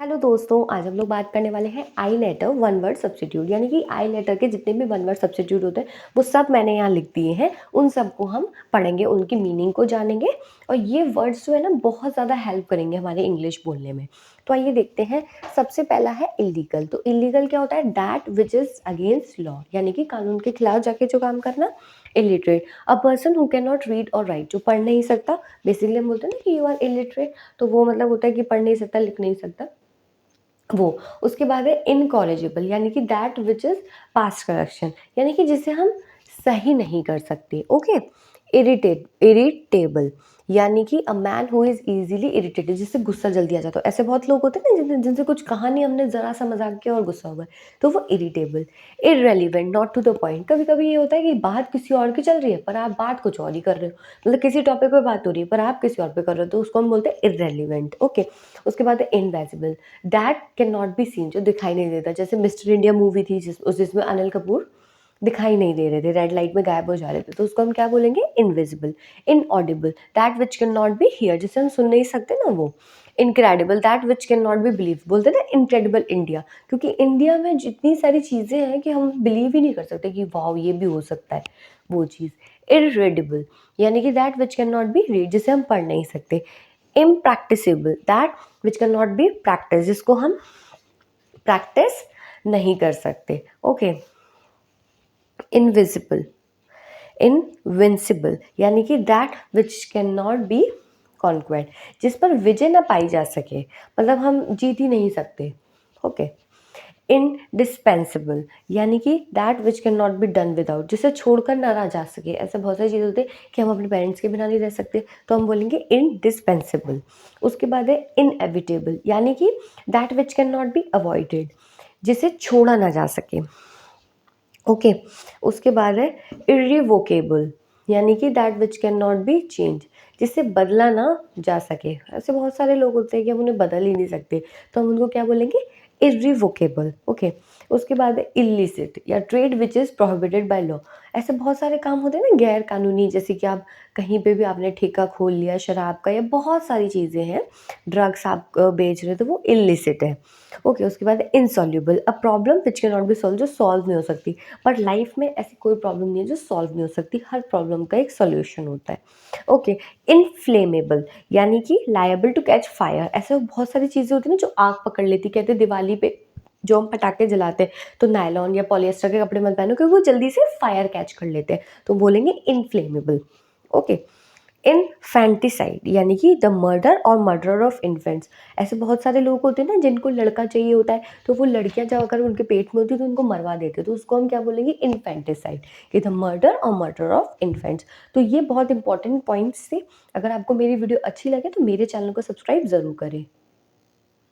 Hello दोस्तों, आज हम लोग बात करने वाले हैं आई लेटर वन वर्ड सब्स्टिट्यूट। यानी कि आई लेटर के जितने भी वन वर्ड सब्स्टिट्यूट होते हैं वो सब मैंने यहाँ लिख दिए हैं। उन सबको हम पढ़ेंगे, उनकी मीनिंग को जानेंगे और ये वर्ड्स जो है ना बहुत ज़्यादा हेल्प करेंगे हमारे इंग्लिश बोलने में। तो आइए देखते हैं। सबसे पहला है इलीगल। तो इलीगल क्या होता है? That which is against law, यानी कि कानून के खिलाफ जाके जो काम करना। Illiterate, a person who can not read और राइट, जो पढ़ नहीं सकता। बेसिकली हम बोलते हैं ना कि यू आर इलिटरेट, तो वो मतलब होता है कि पढ़ नहीं सकता, लिख नहीं सकता वो। उसके बाद है इनकॉरिजिबल, यानी कि that which is past correction, यानी कि जिसे हम सही नहीं कर सकते। ओके। इरिटेबल, यानी कि a man who is easily irritated, जिससे गुस्सा जल्दी आ जाता है। ऐसे बहुत लोग होते हैं ना जिनसे कुछ कहा नहीं, हमने जरा सा मजाक किया और गुस्सा हो गए, तो वो irritable. Irrelevant, not to the point, कभी कभी ये होता है कि बात किसी और की चल रही है पर आप बात कुछ और ही कर रहे हो। मतलब किसी टॉपिक पे बात हो रही है पर आप किसी और पे कर रहे हो, तो उसको हम बोलते हैं इररेलीवेंट। ओके। उसके बाद है invisible, that can not be seen, जो दिखाई नहीं देता। जैसे मिस्टर इंडिया मूवी थी जिसमें अनिल कपूर दिखाई नहीं दे रहे थे, रेड लाइट में गायब हो जा रहे थे, तो उसको हम क्या बोलेंगे? Invisible. Inaudible, that which can not be here, जिसे हम सुन नहीं सकते ना वो। Incredible, that which can not B believe, बोलते ना इनक्रेडिबल इंडिया, क्योंकि इंडिया में जितनी सारी चीज़ें हैं कि हम बिलीव ही नहीं कर सकते कि वाह ये भी हो सकता है वो चीज़। इररेडिबल, यानी कि that which can not be read, जिसे हम पढ़ नहीं सकते। Impracticable, that which can not be practice, जिसको हम प्रैक्टिस नहीं कर सकते। ओके। इनविजिबल, इनविंसिबल, यानी कि that which can not be conquered, जिस पर विजय ना पाई जा सके, मतलब हम जीत ही नहीं सकते। ओके। इनडिस्पेंसिबल, यानी कि that which can not be done without, जिसे छोड़कर ना रहा जा सके। ऐसे बहुत सारी चीज़ें होती है कि हम अपने पेरेंट्स के बिना नहीं रह सकते, तो हम बोलेंगे इनडिस्पेंसिबल। उसके बाद है इनएविटेबल, यानी कि that which can not be avoided, जिसे छोड़ा ना जा सके। ओके। उसके बाद है इरिवोकेबल, यानी कि that which can not B change, जिसे बदला ना जा सके। ऐसे बहुत सारे लोग होते हैं कि हम उन्हें बदल ही नहीं सकते, तो हम उनको क्या बोलेंगे? इरिवोकेबल। ओके। उसके बाद है इलिसिट, या trade which is prohibited by law. ऐसे बहुत सारे काम होते हैं ना गैर कानूनी, जैसे कि आप कहीं पे भी आपने ठेका खोल लिया शराब का, या बहुत सारी चीज़ें हैं, ड्रग्स आप बेच रहे हो, तो वो इलिसिट है। ओके। उसके बाद insoluble, a problem which can not B solve, जो सॉल्व नहीं हो सकती। बट लाइफ में ऐसी कोई प्रॉब्लम नहीं है जो सॉल्व नहीं हो सकती, हर प्रॉब्लम का एक सॉल्यूशन होता है। ओके। इनफ्लेमेबल, यानी कि लायबल टू कैच फायर। ऐसे बहुत सारी चीज़ें होती हैं ना जो आग पकड़ लेती। कहते हैं दिवाली पे जो हम पटाखे जलाते हैं तो नायलॉन या पॉलिएस्टर के कपड़े मत पहनो, क्योंकि वो जल्दी से फायर कैच कर लेते हैं, तो बोलेंगे इनफ्लेमेबल। ओके। इनफैंटिसाइड, यानी कि द मर्डर और मर्डर ऑफ इन्फेंट्स। ऐसे बहुत सारे लोग होते हैं ना जिनको लड़का चाहिए होता है, तो वो लड़कियां जब अगर उनके पेट में होती है तो उनको मरवा देते हैं, तो उसको हम क्या बोलेंगे? इनफेंटिसाइड, कि द मर्डर और मर्डर ऑफ इन्फेंट्स। तो ये बहुत इंपॉर्टेंट पॉइंट्स थे। अगर आपको मेरी वीडियो अच्छी लगे तो मेरे चैनल को सब्सक्राइब ज़रूर करें।